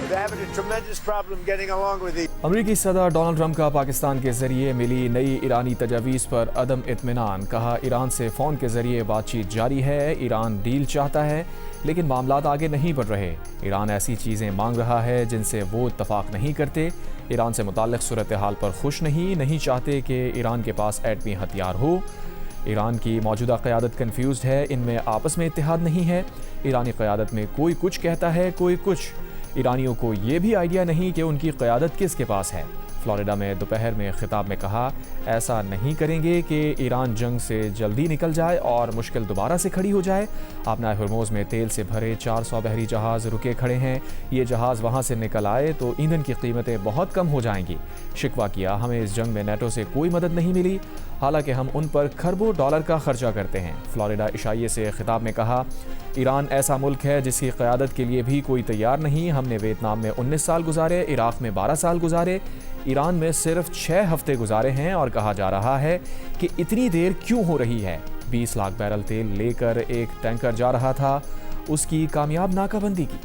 They're having a tremendous problem getting along with each other. امریکی صدر Donald Trump کا پاکستان کے ذریعے ملی نئی ایرانی تجاویز پر عدم اطمینان، کہا ایران سے فون کے ذریعے بات چیت جاری ہے، ایران ڈیل چاہتا ہے لیکن معاملات آگے نہیں بڑھ رہے، ایران ایسی چیزیں مانگ رہا ہے جن سے وہ اتفاق نہیں کرتے، ایران سے متعلق صورتحال پر خوش نہیں چاہتے کہ ایران کے پاس ایٹمی ہتھیار ہو، ایران کی موجودہ قیادت کنفیوزڈ ہے، ان میں آپس میں اتحاد نہیں ہے، ایرانی قیادت میں کوئی کچھ کہتا ہے کوئی کچھ، ایرانیوں کو یہ بھی آئیڈیا نہیں کہ ان کی قیادت کس کے پاس ہے۔ فلوریڈا میں دوپہر میں خطاب میں کہا، ایسا نہیں کریں گے کہ ایران جنگ سے جلدی نکل جائے اور مشکل دوبارہ سے کھڑی ہو جائے، آبنائے ہرموز میں تیل سے بھرے 400 بحری جہاز رکے کھڑے ہیں، یہ جہاز وہاں سے نکل آئے تو ایندھن کی قیمتیں بہت کم ہو جائیں گی، شکوہ کیا ہمیں اس جنگ میں نیٹو سے کوئی مدد نہیں ملی، حالانکہ ہم ان پر کھربوں ڈالر کا خرچہ کرتے ہیں۔ فلوریڈا عشائیے سے خطاب میں کہا، ایران ایسا ملک ہے جس کی قیادت کے لیے بھی کوئی تیار نہیں، ہم نے ویتنام میں 19 سال گزارے، عراق میں 12 سال گزارے، ایران میں صرف 6 ہفتے گزارے ہیں، اور کہا جا رہا ہے کہ اتنی دیر کیوں ہو رہی ہے؟ 20 لاکھ بیرل تیل لے کر ایک ٹینکر جا رہا تھا، اس کی کامیاب ناکہ بندی کی۔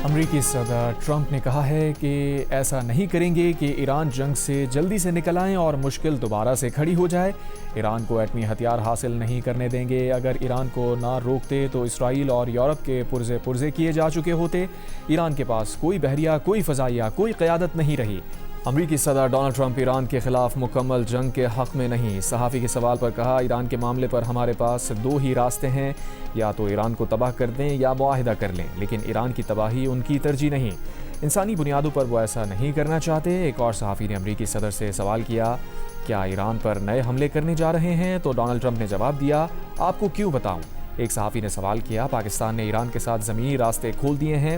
امریکی صدر ٹرمپ نے کہا ہے کہ ایسا نہیں کریں گے کہ ایران جنگ سے جلدی سے نکل آئیں اور مشکل دوبارہ سے کھڑی ہو جائے، ایران کو ایٹمی ہتھیار حاصل نہیں کرنے دیں گے، اگر ایران کو نہ روکتے تو اسرائیل اور یورپ کے پرزے کیے جا چکے ہوتے، ایران کے پاس کوئی بحریہ، کوئی فضائیہ، کوئی قیادت نہیں رہی۔ امریکی صدر ڈونلڈ ٹرمپ ایران کے خلاف مکمل جنگ کے حق میں نہیں، صحافی کے سوال پر کہا، ایران کے معاملے پر ہمارے پاس 2 ہی راستے ہیں، یا تو ایران کو تباہ کر دیں یا معاہدہ کر لیں، لیکن ایران کی تباہی ان کی ترجیح نہیں، انسانی بنیادوں پر وہ ایسا نہیں کرنا چاہتے۔ ایک اور صحافی نے امریکی صدر سے سوال کیا، کیا ایران پر نئے حملے کرنے جا رہے ہیں؟ تو ڈونلڈ ٹرمپ نے جواب دیا، آپ کو کیوں بتاؤں؟ ایک صحافی نے سوال کیا، پاکستان نے ایران کے ساتھ زمینی راستے کھول دیے ہیں،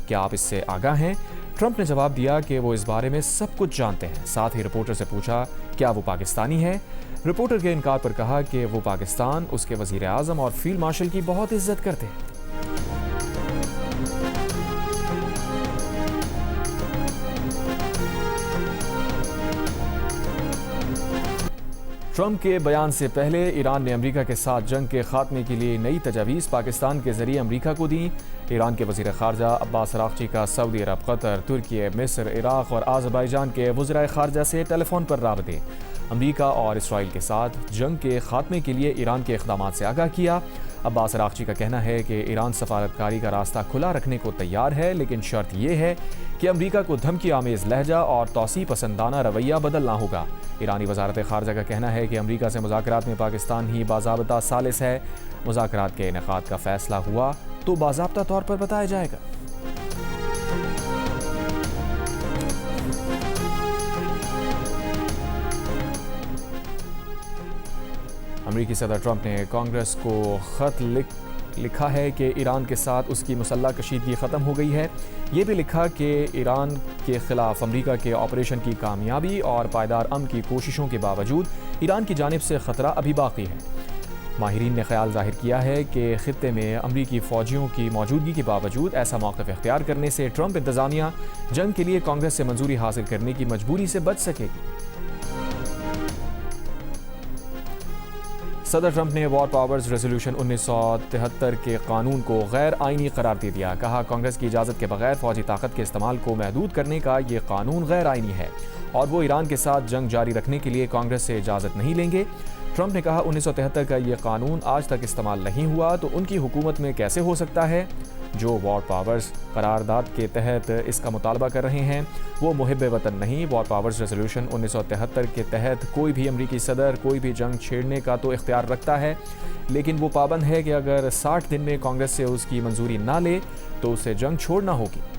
کیا آپ اس سے آگاہ ہیں؟ ٹرمپ نے جواب دیا کہ وہ اس بارے میں سب کچھ جانتے ہیں، ساتھ ہی رپورٹر سے پوچھا کیا وہ پاکستانی ہے؟ رپورٹر کے انکار پر کہا کہ وہ پاکستان، اس کے وزیر اعظم اور فیلڈ مارشل کی بہت عزت کرتے ہیں۔ ٹرمپ کے بیان سے پہلے ایران نے امریکہ کے ساتھ جنگ کے خاتمے کے لیے نئی تجاویز پاکستان کے ذریعے امریکہ کو دیں۔ ایران کے وزیر خارجہ عباس اراغچی کا سعودی عرب، قطر، ترکی، مصر، عراق اور آذربائیجان کے وزرائے خارجہ سے ٹیلی فون پر رابطے، امریکہ اور اسرائیل کے ساتھ جنگ کے خاتمے کے لیے ایران کے اقدامات سے آگاہ کیا۔ عباس اراغچی کا کہنا ہے کہ ایران سفارتکاری کا راستہ کھلا رکھنے کو تیار ہے، لیکن شرط یہ ہے کہ امریکہ کو دھمکی آمیز لہجہ اور توسیع پسندانہ رویہ بدلنا ہوگا۔ ایرانی وزارت خارجہ کا کہنا ہے کہ امریکہ سے مذاکرات میں پاکستان ہی باضابطہ ثالث ہے، مذاکرات کے انعقاد کا فیصلہ ہوا تو باضابطہ طور پر بتایا جائے گا۔ امریکی صدر ٹرمپ نے کانگریس کو خط لکھا ہے کہ ایران کے ساتھ اس کی مسلح کشیدگی ختم ہو گئی ہے، یہ بھی لکھا کہ ایران کے خلاف امریکہ کے آپریشن کی کامیابی اور پائیدار امن کی کوششوں کے باوجود ایران کی جانب سے خطرہ ابھی باقی ہے۔ ماہرین نے خیال ظاہر کیا ہے کہ خطے میں امریکی فوجیوں کی موجودگی کے باوجود ایسا موقف اختیار کرنے سے ٹرمپ انتظامیہ جنگ کے لیے کانگریس سے منظوری حاصل کرنے کی مجبوری سے بچ سکے گی۔ صدر ٹرمپ نے وار پاورز ریزولوشن 1973 کے قانون کو غیر آئینی قرار دے دیا، کہا کانگریس کی اجازت کے بغیر فوجی طاقت کے استعمال کو محدود کرنے کا یہ قانون غیر آئینی ہے اور وہ ایران کے ساتھ جنگ جاری رکھنے کے لیے کانگریس سے اجازت نہیں لیں گے۔ ٹرمپ نے کہا 1973 کا یہ قانون آج تک استعمال نہیں ہوا تو ان کی حکومت میں کیسے ہو سکتا ہے؟ جو وار پاورز قرارداد کے تحت اس کا مطالبہ کر رہے ہیں وہ محب وطن نہیں۔ وار پاورز ریزولوشن 1973 کے تحت کوئی بھی امریکی صدر کوئی بھی جنگ چھیڑنے کا تو اختیار رکھتا ہے، لیکن وہ پابند ہے کہ اگر 60 دن میں کانگریس سے اس کی منظوری نہ لے تو اسے جنگ چھوڑنا ہوگی۔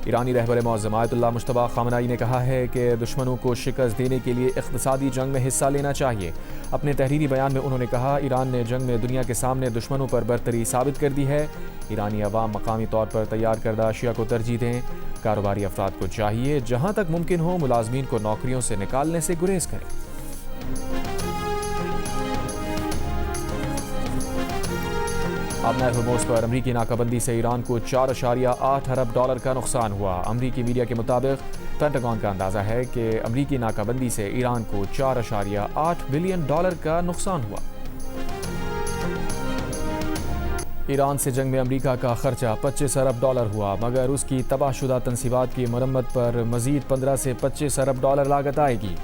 ایرانی رہبر معظم آیت اللہ مجتبیٰ خامنہئی نے کہا ہے کہ دشمنوں کو شکست دینے کے لیے اقتصادی جنگ میں حصہ لینا چاہیے۔ اپنے تحریری بیان میں انہوں نے کہا، ایران نے جنگ میں دنیا کے سامنے دشمنوں پر برتری ثابت کر دی ہے، ایرانی عوام مقامی طور پر تیار کردہ اشیاء کو ترجیح دیں، کاروباری افراد کو چاہیے جہاں تک ممکن ہو ملازمین کو نوکریوں سے نکالنے سے گریز کریں۔ اب نئے ہرموز پر امریکی ناکہ بندی سے ایران کو 4.8 ارب ڈالر کا نقصان ہوا۔ امریکی میڈیا کے مطابق پینٹاگون کا اندازہ ہے کہ امریکی ناکہ بندی سے ایران کو 4.8 بلین ڈالر کا نقصان ہوا۔ ایران سے جنگ میں امریکہ کا خرچہ 25 ارب ڈالر ہوا، مگر اس کی تباہ شدہ تنصیبات کی مرمت پر مزید 15 سے 25 ارب ڈالر لاگت آئے گی۔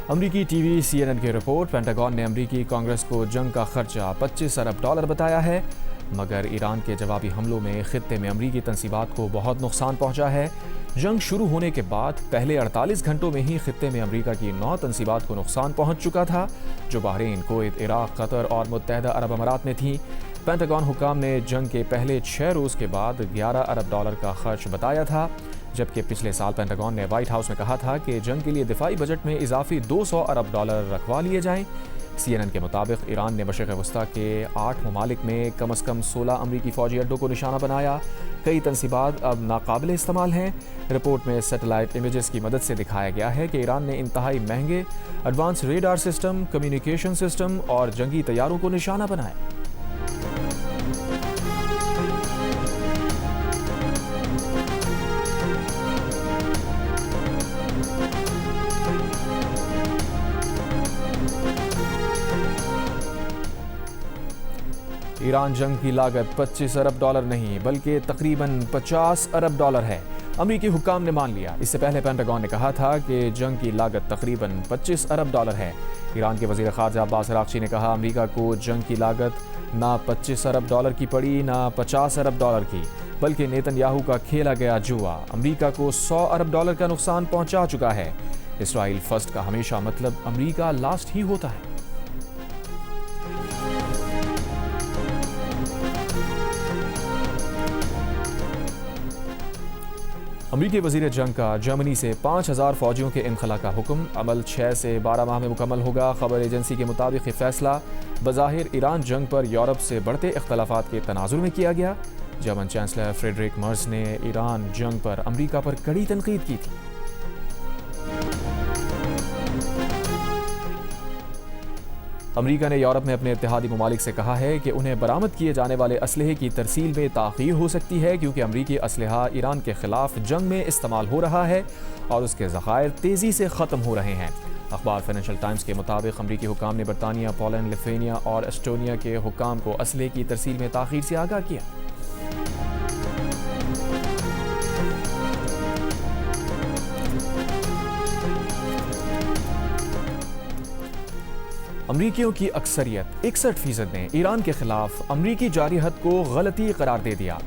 امریکی ٹی وی CNN کی رپورٹ، پینٹاگون نے امریکی کانگریس کو جنگ کا خرچہ 25 ارب ڈالر بتایا ہے، مگر ایران کے جوابی حملوں میں خطے میں امریکی تنصیبات کو بہت نقصان پہنچا ہے۔ جنگ شروع ہونے کے بعد پہلے 48 گھنٹوں میں ہی خطے میں امریکہ کی 9 تنصیبات کو نقصان پہنچ چکا تھا، جو بحرین، کویت، عراق، قطر اور متحدہ عرب امارات میں تھیں۔ پینٹاگون حکام نے جنگ کے پہلے 6 روز کے بعد 11 ارب ڈالر کا خرچ بتایا تھا، جبکہ پچھلے سال پینٹاگون نے وائٹ ہاؤس میں کہا تھا کہ جنگ کے لیے دفاعی بجٹ میں اضافی 200 ارب ڈالر رکھوا لیے جائیں۔ CNN کے مطابق ایران نے مشرق وسطیٰ کے 8 ممالک میں کم از کم 16 امریکی فوجی اڈوں کو نشانہ بنایا۔ کئی تنصیبات اب ناقابل استعمال ہیں۔ رپورٹ میں سیٹلائٹ امیجز کی مدد سے دکھایا گیا ہے کہ ایران نے انتہائی مہنگے advance radar system, communication system اور جنگی طیاروں کو نشانہ بنایا۔ ایران جنگ کی لاگت 25 ارب ڈالر نہیں بلکہ تقریباً 50 ارب ڈالر ہے، امریکی حکام نے مان لیا۔ اس سے پہلے پینٹاگون نے کہا تھا کہ جنگ کی لاگت تقریباً 25 ارب ڈالر ہے۔ ایران کے وزیر خارجہ عباس عراقچی نے کہا امریکہ کو جنگ کی لاگت نہ 25 ارب ڈالر کی پڑی نہ 50 ارب ڈالر کی، بلکہ نیتن یاہو کا کھیلا گیا جوا امریکہ کو 100 ارب ڈالر کا نقصان پہنچا چکا ہے۔ اسرائیل فرسٹ کا ہمیشہ مطلب امریکہ لاسٹ ہی ہوتا ہے۔ امریکی وزیر جنگ کا جرمنی سے 5000 فوجیوں کے انخلا کا حکم، عمل 6 سے 12 ماہ میں مکمل ہوگا۔ خبر ایجنسی کے مطابق یہ فیصلہ بظاہر ایران جنگ پر یورپ سے بڑھتے اختلافات کے تناظر میں کیا گیا۔ جرمن چانسلر فریڈرک مرز نے ایران جنگ پر امریکہ پر کڑی تنقید کی تھی۔ امریکہ نے یورپ میں اپنے اتحادی ممالک سے کہا ہے کہ انہیں برآمد کیے جانے والے اسلحے کی ترسیل میں تاخیر ہو سکتی ہے، کیونکہ امریکی اسلحہ ایران کے خلاف جنگ میں استعمال ہو رہا ہے اور اس کے ذخائر تیزی سے ختم ہو رہے ہیں۔ اخبار فائنینشل ٹائمز کے مطابق امریکی حکام نے برطانیہ، پولینڈ، لیتھوینیا اور ایسٹونیا کے حکام کو اسلحے کی ترسیل میں تاخیر سے آگاہ کیا۔ امریکیوں کی اکثریت 61% نے ایران کے خلاف امریکی جارحیت کو غلطی قرار دے دیا۔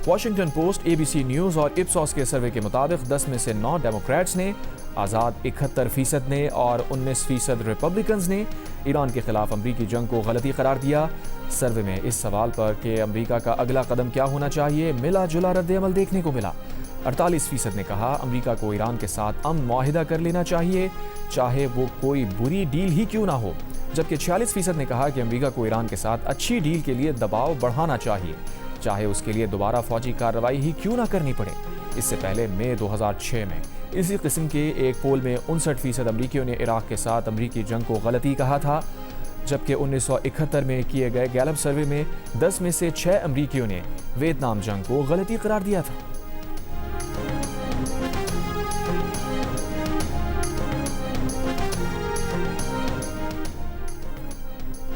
واشنگٹن پوسٹ، ABC نیوز اور اپسوس کے سروے کے مطابق 10 میں سے 9 ڈیموکریٹس نے، آزاد 71% نے اور 19% ریپبلکنز نے ایران کے خلاف امریکی جنگ کو غلطی قرار دیا۔ سروے میں اس سوال پر کہ امریکہ کا اگلا قدم کیا ہونا چاہیے، ملا جلا رد عمل دیکھنے کو ملا۔ 48% نے کہا امریکہ کو ایران کے ساتھ امن معاہدہ کر لینا چاہیے، چاہے وہ کوئی بری ڈیل ہی کیوں نہ ہو، جبکہ 46% نے کہا کہ امریکہ کو ایران کے ساتھ اچھی ڈیل کے لیے دباؤ بڑھانا چاہیے، چاہے اس کے لیے دوبارہ فوجی کارروائی ہی کیوں نہ کرنی پڑے۔ اس سے پہلے مئی 2006 میں اسی قسم کے ایک پول میں 59% امریکیوں نے عراق کے ساتھ امریکی جنگ کو غلطی کہا تھا، جبکہ 1971 میں کیے گئے گیلپ سروے میں 10 میں سے 6 امریکیوں نے ویتنام جنگ کو غلطی قرار دیا تھا۔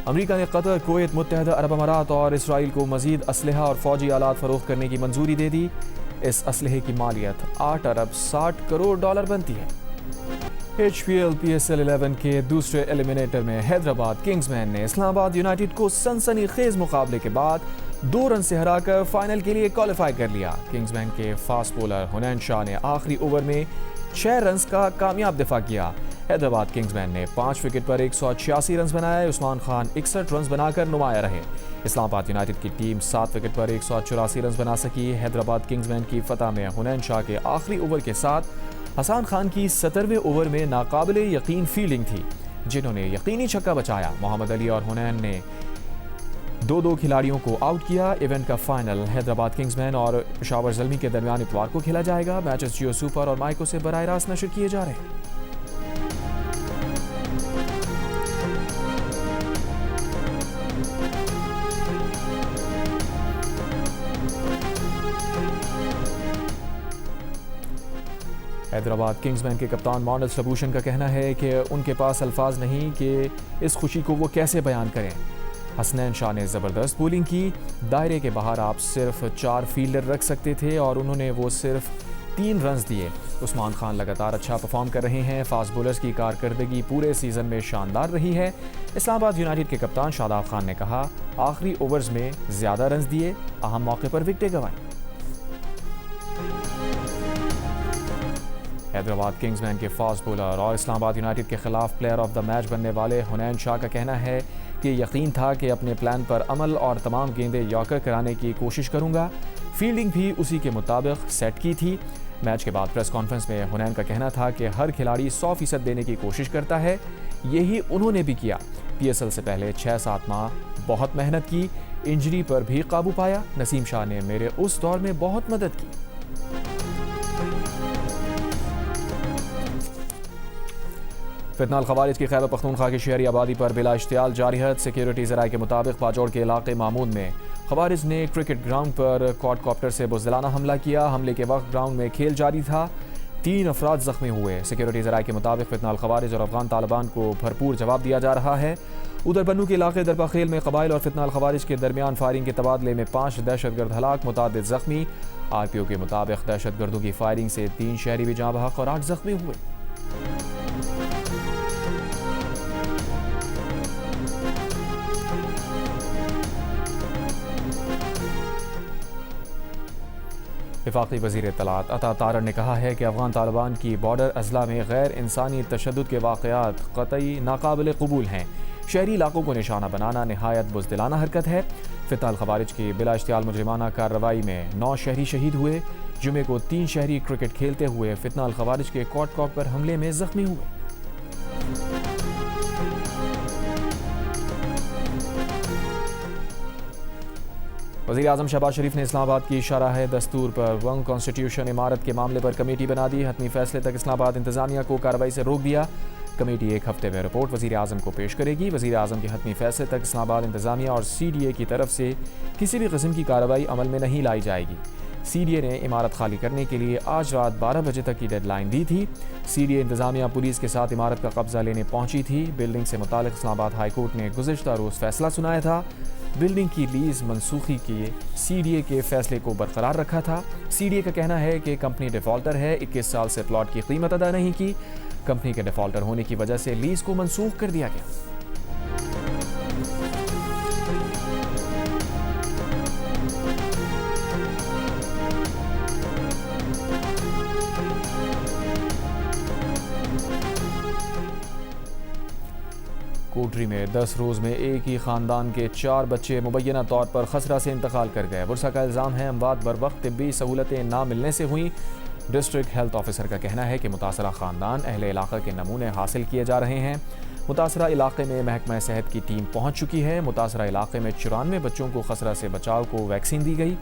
امریکہ نے قطر، کویت، متحدہ عرب امارات اور اسرائیل کو مزید اسلحہ اور فوجی آلات فروخت کرنے کی منظوری دے دی۔ اس اسلحے کی مالیت 8 ارب 60 کروڑ ڈالر بنتی ہے۔ HPL PSL 11 کے دوسرے ایلیمنیٹر میں حیدرآباد کنگز مین نے اسلام آباد یونائیٹڈ کو سنسنی خیز مقابلے کے بعد 2 رن سے ہرا کر فائنل کے لیے کوالیفائی کر لیا۔ کنگز مین کے فاسٹ بولر حنین شاہ نے آخری اوور میں 6 رنز کا کامیاب دفاع کیا۔ حیدرآباد کنگز مین نے 5 وکٹ پر 186 رنز بنائے۔ عثمان خان 61 رنز بنا کر نمایاں رہے۔ اسلام آباد یونائیٹڈ کی ٹیم 7 وکٹ پر 184 رنز بنا سکی۔ حیدرآباد کنگز مین کی فتح میں حنین شاہ کے آخری اوور کے ساتھ حسان خان کی 70ویں اوور میں ناقابل یقین فیلڈنگ تھی، جنہوں نے یقینی چھکا بچایا۔ محمد علی اور حنین نے 2 کھلاڑیوں کو آؤٹ کیا۔ ایونٹ کا فائنل حیدرآباد کنگز مین اور پشاور زلمی کے درمیان اتوار کو کھیلا جائے گا۔ میچز جیو سپر اور مائیکو سے براہ راست نشر کیے جا رہے ہیں۔ حیدرآباد کنگزمین کے کپتان مارنل سبوشن کا کہنا ہے کہ ان کے پاس الفاظ نہیں کہ اس خوشی کو وہ کیسے بیان کریں۔ حسنین شاہ نے زبردست بولنگ کی، دائرے کے باہر آپ صرف 4 فیلڈر رکھ سکتے تھے اور انہوں نے وہ صرف 3 رنز دیے۔ عثمان خان لگاتار اچھا پرفارم کر رہے ہیں، فاسٹ بولرز کی کارکردگی پورے سیزن میں شاندار رہی ہے۔ اسلام آباد یونائٹڈ کے کپتان شاداب خان نے کہا، آخری اوورز میں زیادہ رنز دیے، اہم موقع پر وکٹیں گنوائیں۔ حیدرآباد کنگزمین کے فاسٹ بولر اور اسلام آباد یونائٹڈ کے خلاف پلیئر آف دا میچ بننے والے حنین شاہ کا کہنا ہے کہ یقین تھا کہ اپنے پلان پر عمل اور تمام گیندیں یارکر کرانے کی کوشش کروں گا، فیلڈنگ بھی اسی کے مطابق سیٹ کی تھی۔ میچ کے بعد پریس کانفرنس میں حنین کا کہنا تھا کہ ہر کھلاڑی 100% دینے کی کوشش کرتا ہے، یہی انہوں نے بھی کیا۔ پی ایس ایل سے پہلے 6-7 ماہ بہت محنت کی، انجری پر بھی قابو پایا۔ نسیم شاہ نے میرے اس دور میں بہت مدد کی۔ فتنہ الخوارج کی خیبر پختونخوا کی شہری آبادی پر بلا اشتعال جاری ہے۔ سیکیورٹی ذرائع کے مطابق باجوڑ کے علاقے مامود میں خوارج نے کرکٹ گراؤنڈ پر کوڈ کاپٹر سے بزدلانہ حملہ کیا۔ حملے کے وقت گراؤنڈ میں کھیل جاری تھا، 3 افراد زخمی ہوئے۔ سیکیورٹی ذرائع کے مطابق فتنہ الخوارج اور افغان طالبان کو بھرپور جواب دیا جا رہا ہے۔ ادھر بنو کے علاقے دربا خیل میں قبائل اور فتنہ الخوارج کے درمیان فائرنگ کے تبادلے میں 5 دہشت گرد ہلاک، متعدد زخمی۔ آر پی او کے مطابق دہشت گردوں کی فائرنگ سے 3 شہری بھی جاں بحق اور 8 زخمی ہوئے۔ وفاقی وزیر اطلاعات عطا تارڑ نے کہا ہے کہ افغان طالبان کی بارڈر اضلاع میں غیر انسانی تشدد کے واقعات قطعی ناقابل قبول ہیں۔ شہری علاقوں کو نشانہ بنانا نہایت بزدلانہ حرکت ہے۔ فتنہ الخوارج کی بلا اشتعال مجرمانہ کارروائی میں 9 شہری شہید ہوئے۔ جمعے کو 3 شہری کرکٹ کھیلتے ہوئے فتنہ الخوارج کے کوٹ کاپ پر حملے میں زخمی ہوئے۔ وزیر اعظم شہباز شریف نے اسلام آباد کی شرح دستور پر ونگ کانسٹیٹیوشن عمارت کے معاملے پر کمیٹی بنا دی۔ حتمی فیصلے تک اسلام آباد انتظامیہ کو کارروائی سے روک دیا۔ کمیٹی 1 ہفتے میں رپورٹ وزیر اعظم کو پیش کرے گی۔ وزیر اعظم کے حتمی فیصلے تک اسلام آباد انتظامیہ اور سی ڈی اے کی طرف سے کسی بھی قسم کی کارروائی عمل میں نہیں لائی جائے گی۔ سی ڈی اے نے عمارت خالی کرنے کے لیے آج رات 12 بجے تک کی ڈیڈ لائن دی تھی۔ سی ڈی اے انتظامیہ پولیس کے ساتھ عمارت کا قبضہ لینے پہنچی تھی۔ بلڈنگ سے متعلق اسلام آباد ہائی کورٹ نے گزشتہ روز فیصلہ سنایا تھا۔ بلڈنگ کی لیز منسوخی کے سی ڈی اے کے فیصلے کو برقرار رکھا تھا۔ سی ڈی اے کا کہنا ہے کہ کمپنی ڈیفالٹر ہے، 21 سال سے پلاٹ کی قیمت ادا نہیں کی۔ کمپنی کے ڈیفالٹر ہونے کی وجہ سے لیز کو منسوخ کر دیا گیا۔ کوٹری میں 10 روز میں ایک ہی خاندان کے 4 بچے مبینہ طور پر خسرہ سے انتقال کر گئے۔ ورثہ کا الزام ہے اموات بروقت طبی سہولتیں نہ ملنے سے ہوئیں۔ ڈسٹرکٹ ہیلتھ آفیسر کا کہنا ہے کہ متاثرہ خاندان اہل علاقہ کے نمونے حاصل کیے جا رہے ہیں۔ متاثرہ علاقے میں محکمہ صحت کی ٹیم پہنچ چکی ہے۔ متاثرہ علاقے میں 94 بچوں کو خسرہ سے بچاؤ کو ویکسین دی گئی۔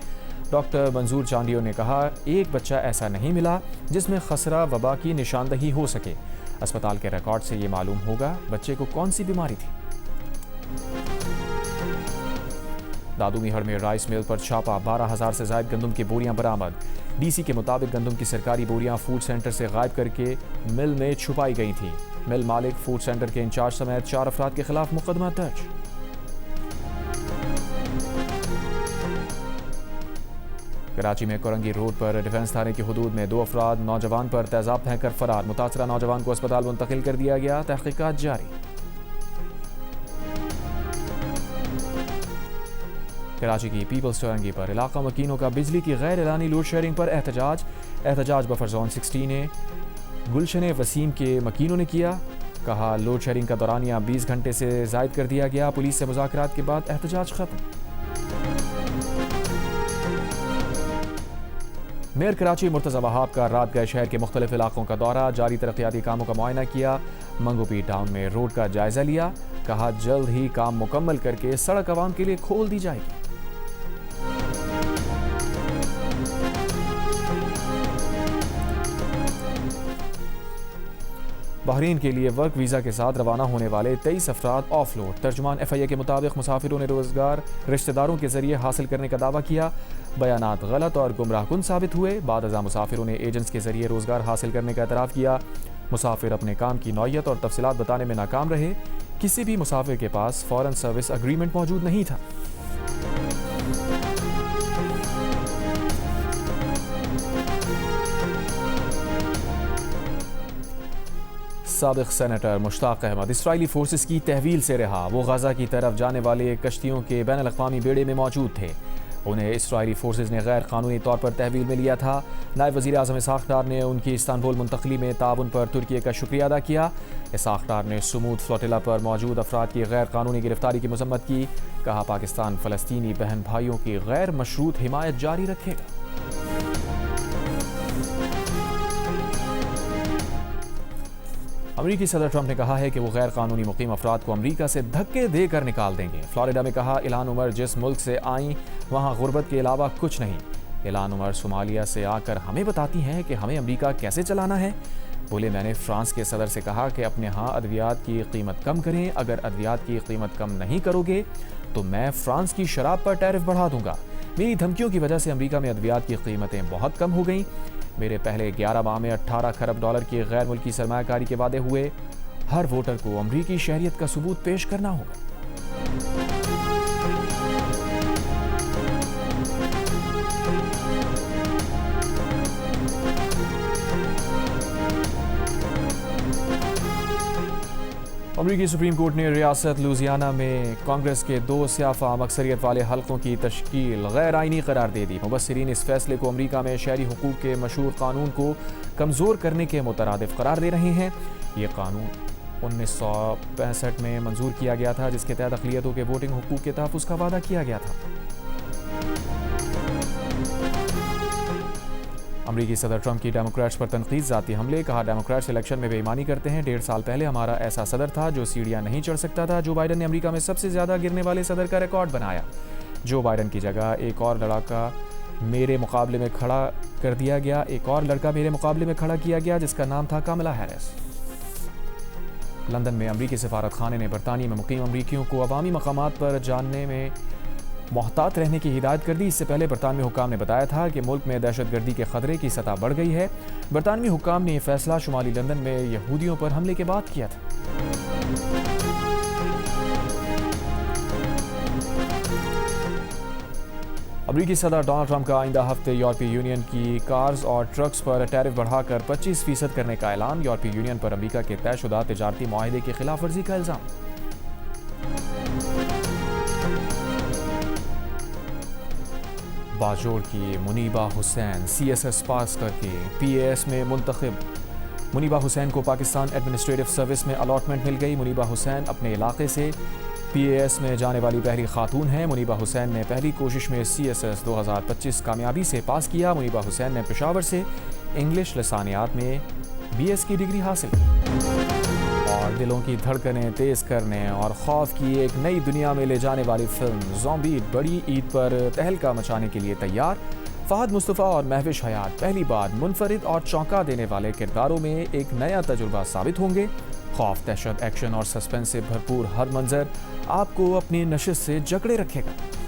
ڈاکٹر منظور چانڈیو نے کہا، ایک بچہ ایسا نہیں ملا جس میں خسرہ وبا کی نشاندہی ہو سکے۔ اسپتال کے ریکارڈ سے یہ معلوم ہوگا بچے کو کون سی بیماری تھی۔ دادو میہر میں رائس مل پر چھاپا، 12,000 سے زائد گندم کی بوریاں برآمد۔ ڈی سی کے مطابق گندم کی سرکاری بوریاں فوڈ سینٹر سے غائب کر کے مل میں چھپائی گئی تھیں۔ مل مالک، فوڈ سینٹر کے انچارج سمیت 4 افراد کے خلاف مقدمہ درج۔ کراچی میں کورنگی روڈ پر ڈیفنس تھانے کی حدود میں 2 افراد نوجوان پر تیزاب پھینک کر فرار۔ متاثرہ نوجوان کو اسپتال منتقل کر دیا گیا، تحقیقات جاری۔ کراچی کی پیپلز چورنگی پر علاقہ مکینوں کا بجلی کی غیر اعلانی لوڈ شیئرنگ پر احتجاج بفر زون 60 نے گلشن وسیم کے مکینوں نے کیا۔ کہا لوڈ شیئرنگ کا دورانیہ 20 گھنٹے سے زائد کر دیا گیا۔ پولیس سے مذاکرات کے بعد احتجاج ختم۔ میئر کراچی مرتضی وہاب کا رات گئے شہر کے مختلف علاقوں کا دورہ، جاری ترقیاتی کاموں کا معائنہ کیا۔ منگو پی ٹاؤن میں روڈ کا جائزہ لیا۔ کہا جلد ہی کام مکمل کر کے سڑک عوام کے لیے کھول دی جائے گی۔ بحرین کے لیے ورک ویزا کے ساتھ روانہ ہونے والے 23 افراد آف لوڈ۔ ترجمان FIA کے مطابق مسافروں نے روزگار رشتہ داروں کے ذریعے حاصل کرنے کا دعویٰ کیا۔ بیانات غلط اور گمراہ کن ثابت ہوئے۔ بعد ازاں مسافروں نے ایجنٹس کے ذریعے روزگار حاصل کرنے کا اعتراف کیا۔ مسافر اپنے کام کی نوعیت اور تفصیلات بتانے میں ناکام رہے۔ کسی بھی مسافر کے پاس فارن سروس اگریمنٹ موجود نہیں تھا۔ سابق سینیٹر مشتاق احمد اسرائیلی فورسز کی تحویل سے رہا۔ وہ غزہ کی طرف جانے والے کشتیوں کے بین الاقوامی بیڑے میں موجود تھے۔ انہیں اسرائیلی فورسز نے غیر قانونی طور پر تحویل میں لیا تھا۔ نائب وزیر اعظم اسحاق ڈار نے ان کی استنبول منتقلی میں تعاون پر ترکی کا شکریہ ادا کیا۔ اسحاق ڈار نے سمود فلوٹیلا پر موجود افراد کی غیر قانونی گرفتاری کی مذمت کی۔ کہا پاکستان فلسطینی بہن بھائیوں کی غیر مشروط حمایت جاری رکھے گا۔ امریکی صدر ٹرمپ نے کہا ہے کہ وہ غیر قانونی مقیم افراد کو امریکہ سے دھکے دے کر نکال دیں گے۔ فلوریڈا میں کہا الہان عمر جس ملک سے آئیں وہاں غربت کے علاوہ کچھ نہیں۔ الہان عمر صومالیہ سے آ کر ہمیں بتاتی ہیں کہ ہمیں امریکہ کیسے چلانا ہے۔ بولے میں نے فرانس کے صدر سے کہا کہ اپنے ہاں ادویات کی قیمت کم کریں۔ اگر ادویات کی قیمت کم نہیں کرو گے تو میں فرانس کی شراب پر ٹیرف بڑھا دوں گا۔ میری دھمکیوں کی وجہ سے امریکہ میں ادویات کی قیمتیں بہت کم ہو گئیں۔ میرے پہلے 11 ماہ میں 18 کھرب ڈالر کی غیر ملکی سرمایہ کاری کے وعدے ہوئے۔ ہر ووٹر کو امریکی شہریت کا ثبوت پیش کرنا ہوگا۔ امریکی سپریم کورٹ نے ریاست لوزیانہ میں کانگریس کے 2 سیاہ فام اکثریت والے حلقوں کی تشکیل غیر آئینی قرار دے دی۔ مبصرین اس فیصلے کو امریکہ میں شہری حقوق کے مشہور قانون کو کمزور کرنے کے مترادف قرار دے رہے ہیں۔ یہ قانون 1965 میں منظور کیا گیا تھا، جس کے تحت اقلیتوں کے ووٹنگ حقوق کے تحفظ کا وعدہ کیا گیا تھا۔ امریکی صدر ٹرمپ کی ڈیموکریٹس پر تنقید، ذاتی حملے۔ کہا ڈیموکریٹس الیکشن میں بے ایمانی کرتے ہیں۔ 1.5 سال پہلے ہمارا ایسا صدر تھا جو سیڑھیاں نہیں چڑھ سکتا تھا۔ جو بائیڈن نے امریکہ میں سب سے زیادہ گرنے والے صدر کا ریکارڈ بنایا۔ جو بائیڈن کی جگہ ایک اور لڑکا میرے مقابلے میں کھڑا کر دیا گیا۔ ایک اور لڑکا میرے مقابلے میں کھڑا کیا گیا جس کا نام تھا کاملا ہیرس۔ لندن میں امریکی سفارت خانے نے برطانیہ میں مقیم امریکیوں کو عوامی مقامات پر جانے میں محتاط رہنے کی ہدایت کر دی۔ اس سے پہلے برطانوی حکام نے بتایا تھا کہ ملک میں دہشت گردی کے خطرے کی سطح بڑھ گئی ہے۔ برطانوی حکام نے یہ فیصلہ شمالی لندن میں یہودیوں پر حملے کے بعد کیا تھا۔ امریکی صدر ڈونلڈ ٹرمپ کا آئندہ ہفتے یورپی یونین کی کارز اور ٹرکس پر ٹیرف بڑھا کر 25% کرنے کا اعلان۔ یورپی یونین پر امریکہ کے طے شدہ تجارتی معاہدے کی خلاف ورزی کا الزام۔ باجوڑ کی منیبہ حسین CSS پاس کر کے PAS میں منتخب۔ منیبہ حسین کو پاکستان ایڈمنسٹریٹو سروس میں الاٹمنٹ مل گئی۔ منیبہ حسین اپنے علاقے سے PAS میں جانے والی پہلی خاتون ہیں۔ منیبہ حسین نے پہلی کوشش میں CSS 2025 کامیابی سے پاس کیا۔ منیبہ حسین نے پشاور سے انگلش لسانیات میں BS کی ڈگری حاصل کی۔ اور دلوں کی دھڑکنیں تیز کرنے اور خوف کی ایک نئی دنیا میں لے جانے والی فلم زومبی بڑی عید پر تہلکہ مچانے کے لیے تیار۔ فہد مصطفیٰ اور مہوش حیات پہلی بار منفرد اور چونکا دینے والے کرداروں میں ایک نیا تجربہ ثابت ہوں گے۔ خوف، دہشت، ایکشن اور سسپنس سے بھرپور ہر منظر آپ کو اپنی نشست سے جکڑے رکھے گا۔